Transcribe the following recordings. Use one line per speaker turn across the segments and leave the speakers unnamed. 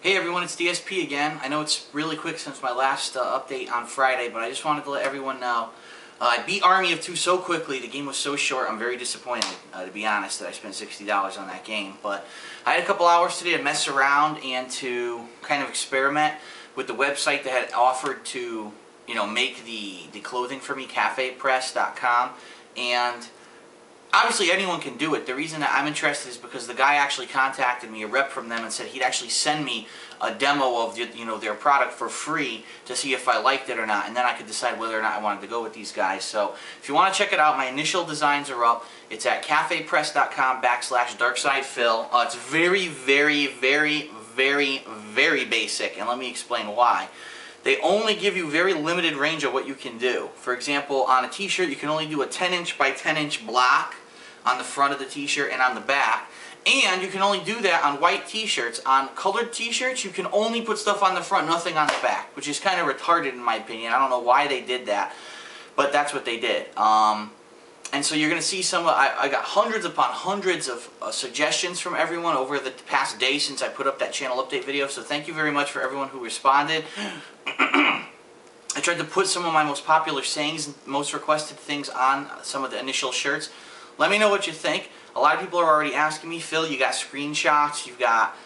Hey everyone, it's DSP again. I know it's really quick since my last update on Friday, but I just wanted to let everyone know I beat Army of Two so quickly. The game was so short. I'm very disappointed, to be honest, that I spent $60 on that game. But I had a couple hours today to mess around and to kind of experiment with the website that had offered to, make the clothing for me, CafePress.com, and obviously anyone can do it. The reason that I'm interested is because the guy actually contacted me, a rep from them, and said he'd actually send me a demo of their product for free to see if I liked it or not, and then I could decide whether or not I wanted to go with these guys. So if you want to check it out, my initial designs are up. It's at cafepress.com/darksydephil. It's very, very, very, very, very basic, and let me explain why. They only give you very limited range of what you can do. For example, on a t-shirt you can only do a 10-inch by 10-inch block on the front of the t-shirt and on the back. And you can only do that on white t-shirts. On colored t-shirts you can only put stuff on the front, nothing on the back, which is kind of retarded in my opinion. I don't know why they did that, but that's what they did. And so you're going to see I got hundreds upon hundreds of suggestions from everyone over the past day since I put up that channel update video, so thank you very much for everyone who responded. I tried to put some of my most popular sayings and most requested things on some of the initial shirts. Let me know what you think. A lot of people are already asking me, Phil, you got screenshots, you've got,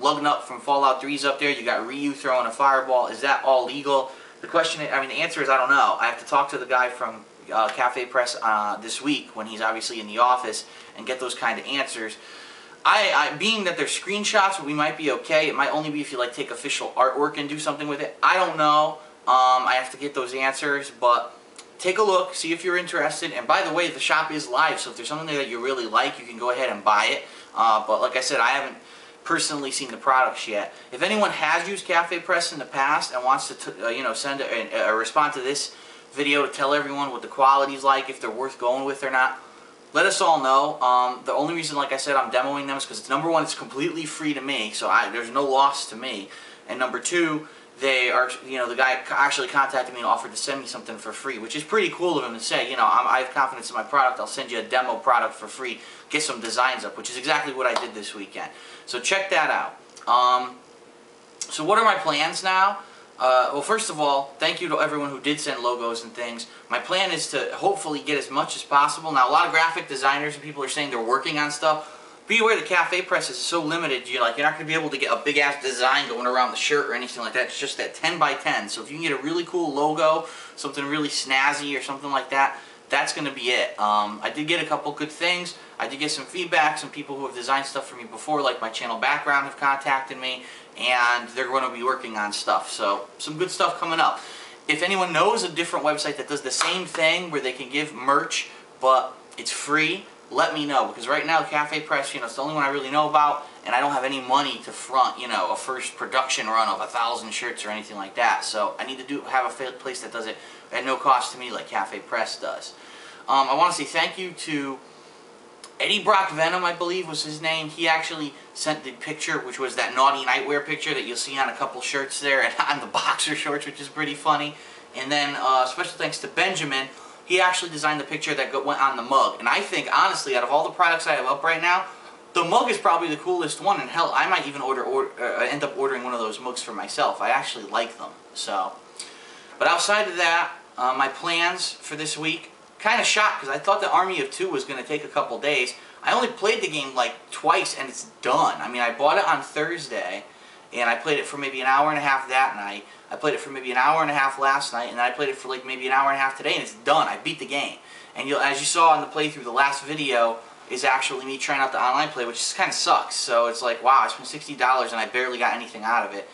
Lugging Up from Fallout 3's up there, you got Ryu throwing a fireball, is that all legal? The answer is I don't know. I have to talk to the guy from CafePress this week when he's obviously in the office and get those kind of answers. Being that they're screenshots, we might be okay. It might only be if you take official artwork and do something with it. I don't know. I have to get those answers, but take a look, see if you're interested. And by the way, the shop is live, so if there's something there that you really like, you can go ahead and buy it. But like I said, I haven't personally seen the products yet. If anyone has used CafePress in the past and wants to send a respond to this video to tell everyone what the quality's like, if they're worth going with or not, let us all know. The only reason, like I said, I'm demoing them is because number one, it's completely free to me, so there's no loss to me, and number two, they are, the guy actually contacted me and offered to send me something for free, which is pretty cool of him to say, I have confidence in my product, I'll send you a demo product for free, get some designs up, which is exactly what I did this weekend. So check that out. So what are my plans now? Well, first of all, thank you to everyone who did send logos and things. My plan is to hopefully get as much as possible. Now, a lot of graphic designers and people are saying they're working on stuff. Be aware the CafePress is so limited, you're not going to be able to get a big-ass design going around the shirt or anything like that. It's just that 10 by 10. So if you can get a really cool logo, something really snazzy or something like that, that's going to be it. I did get a couple good things. I did get some feedback. Some people who have designed stuff for me before, like my channel background, have contacted me, and they're going to be working on stuff. So some good stuff coming up. If anyone knows a different website that does the same thing where they can give merch but it's free, let me know, because right now CafePress, it's the only one I really know about, and I don't have any money to front, a first production run of 1,000 shirts or anything like that. So I need to have a place that does it at no cost to me like CafePress does. I want to say thank you to Eddie Brock Venom, I believe was his name. He actually sent the picture, which was that naughty nightwear picture that you'll see on a couple shirts there, and on the boxer shorts, which is pretty funny. And then special thanks to Benjamin. He actually designed the picture that went on the mug. And I think, honestly, out of all the products I have up right now, the mug is probably the coolest one. And hell, I might even end up ordering one of those mugs for myself. I actually like them. So, but outside of that, my plans for this week, kind of shocked because I thought the Army of Two was going to take a couple days. I only played the game twice and it's done. I mean, I bought it on Thursday and I played it for maybe an hour and a half that night. I played it for maybe an hour and a half last night, and then I played it for maybe an hour and a half today, and it's done. I beat the game. And as you saw in the playthrough, the last video is actually me trying out the online play, which kind of sucks. So it's like, wow, I spent $60 and I barely got anything out of it.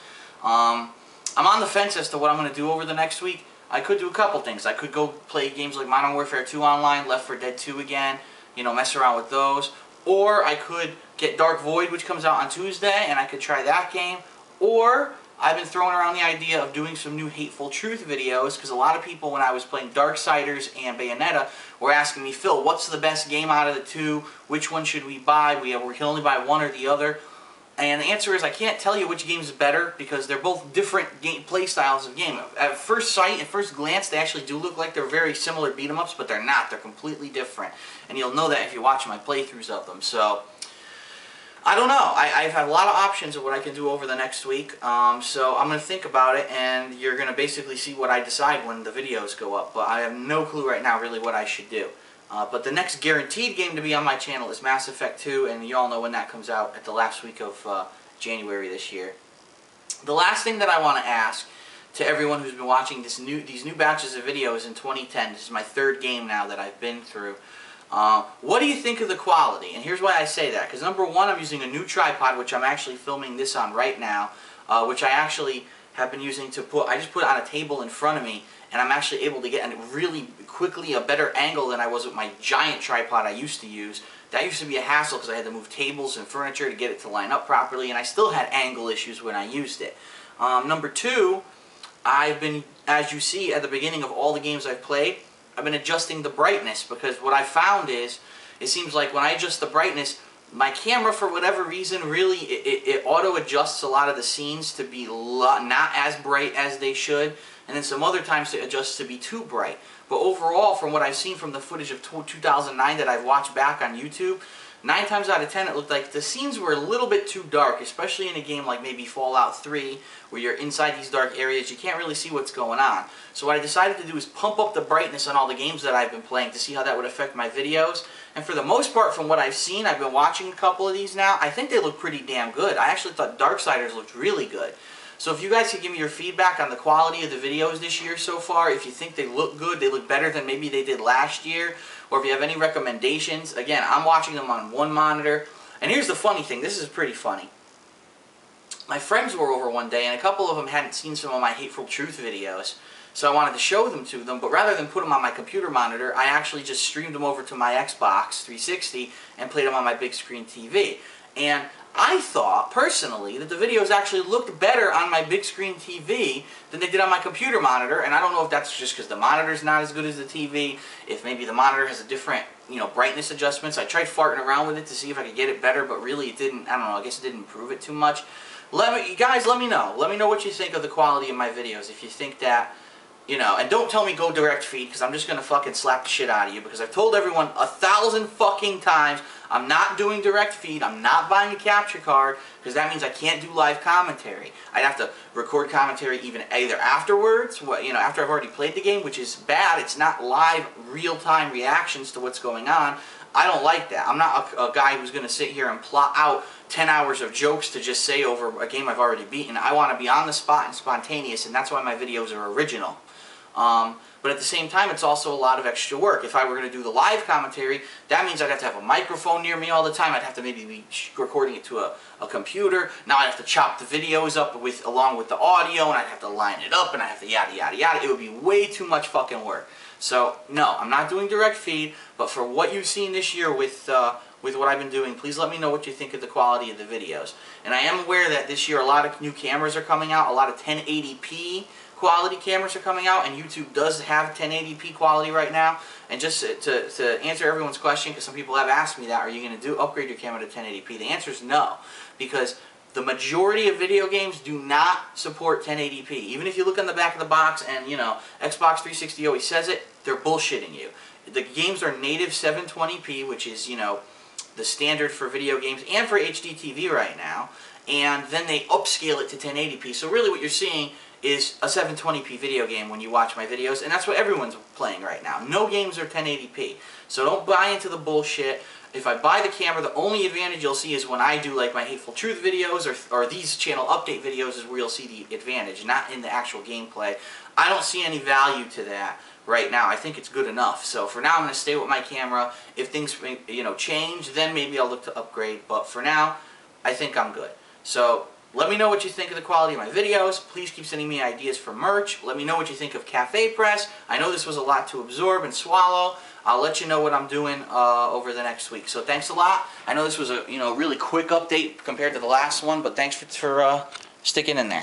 I'm on the fence as to what I'm going to do over the next week. I could do a couple things. I could go play games like Modern Warfare 2 online, Left 4 Dead 2 again, mess around with those. Or I could get Dark Void, which comes out on Tuesday, and I could try that game. Or I've been throwing around the idea of doing some new Hateful Truth videos, because a lot of people, when I was playing Darksiders and Bayonetta, were asking me, Phil, what's the best game out of the two? Which one should we buy? We can only buy one or the other. And the answer is I can't tell you which game is better, because they're both different play styles of game. At first sight, at first glance, they actually do look like they're very similar beat-em-ups, but they're not. They're completely different. And you'll know that if you watch my playthroughs of them. So I don't know. I've had a lot of options of what I can do over the next week, so I'm going to think about it, and you're going to basically see what I decide when the videos go up. But I have no clue right now really what I should do. But the next guaranteed game to be on my channel is Mass Effect 2, and you all know when that comes out at the last week of January this year. The last thing that I want to ask to everyone who's been watching these new batches of videos in 2010, this is my third game now that I've been through. What do you think of the quality? And here's why I say that. Because number one, I'm using a new tripod, which I'm actually filming this on right now, which I actually have been using to I just put it on a table in front of me, and I'm actually able to get really quickly a better angle than I was with my giant tripod I used to use. That used to be a hassle because I had to move tables and furniture to get it to line up properly, and I still had angle issues when I used it. Number two, I've been, as you see at the beginning of all the games I've played, I've been adjusting the brightness, because what I found is, it seems like when I adjust the brightness, my camera, for whatever reason, really, it auto-adjusts a lot of the scenes to be not as bright as they should, and then some other times it adjusts to be too bright. But overall, from what I've seen from the footage of 2009 that I've watched back on YouTube, 9 times out of 10 it looked like the scenes were a little bit too dark, especially in a game like maybe Fallout 3, where you're inside these dark areas, you can't really see what's going on. So what I decided to do is pump up the brightness on all the games that I've been playing to see how that would affect my videos. And for the most part, from what I've seen, I've been watching a couple of these now, I think they look pretty damn good. I actually thought Darksiders looked really good. So if you guys could give me your feedback on the quality of the videos this year so far, if you think they look good, they look better than maybe they did last year, or if you have any recommendations. Again, I'm watching them on one monitor. And here's the funny thing, this is pretty funny. My friends were over one day, and a couple of them hadn't seen some of my Hateful Truth videos, so I wanted to show them to them, but rather than put them on my computer monitor, I actually just streamed them over to my Xbox 360 and played them on my big screen TV. And I thought, personally, that the videos actually looked better on my big screen TV than they did on my computer monitor, and I don't know if that's just because the monitor's not as good as the TV, if maybe the monitor has a different, brightness adjustments. I tried farting around with it to see if I could get it better, but really it didn't, I don't know, I guess it didn't improve it too much. Guys, let me know. Let me know what you think of the quality of my videos, if you think that, and don't tell me go direct feed, because I'm just going to fucking slap the shit out of you, because I've told everyone 1,000 fucking times I'm not doing direct feed, I'm not buying a capture card, because that means I can't do live commentary. I'd have to record commentary either afterwards, after I've already played the game, which is bad. It's not live, real-time reactions to what's going on. I don't like that. I'm not a guy who's going to sit here and plot out 10 hours of jokes to just say over a game I've already beaten. I want to be on the spot and spontaneous, and that's why my videos are original. But at the same time, it's also a lot of extra work. If I were going to do the live commentary, that means I'd have to have a microphone near me all the time. I'd have to maybe be recording it to a computer. Now I'd have to chop the videos up along with the audio, and I'd have to line it up, and I'd have to yada yada yada. It would be way too much fucking work. So no, I'm not doing direct feed. But for what you've seen this year with what I've been doing, please let me know what you think of the quality of the videos. And I am aware that this year a lot of new cameras are coming out, a lot of 1080p quality cameras are coming out, and YouTube does have 1080p quality right now. And just to answer everyone's question, because some people have asked me that, are you going to upgrade your camera to 1080p? The answer is no, because the majority of video games do not support 1080p. Even if you look on the back of the box and, Xbox 360 always says it, they're bullshitting you. The games are native 720p, which is, the standard for video games and for HD TV right now, and then they upscale it to 1080p. So really what you're seeing is a 720p video game when you watch my videos, and that's what everyone's playing right now. No games are 1080p. So don't buy into the bullshit. If I buy the camera, the only advantage you'll see is when I do like my Hateful Truth videos or these channel update videos is where you'll see the advantage, not in the actual gameplay. I don't see any value to that right now. I think it's good enough. So for now, I'm going to stay with my camera. If things change, then maybe I'll look to upgrade. But for now, I think I'm good. So let me know what you think of the quality of my videos. Please keep sending me ideas for merch. Let me know what you think of CafePress. I know this was a lot to absorb and swallow. I'll let you know what I'm doing over the next week. So thanks a lot. I know this was a really quick update compared to the last one, but thanks for sticking in there.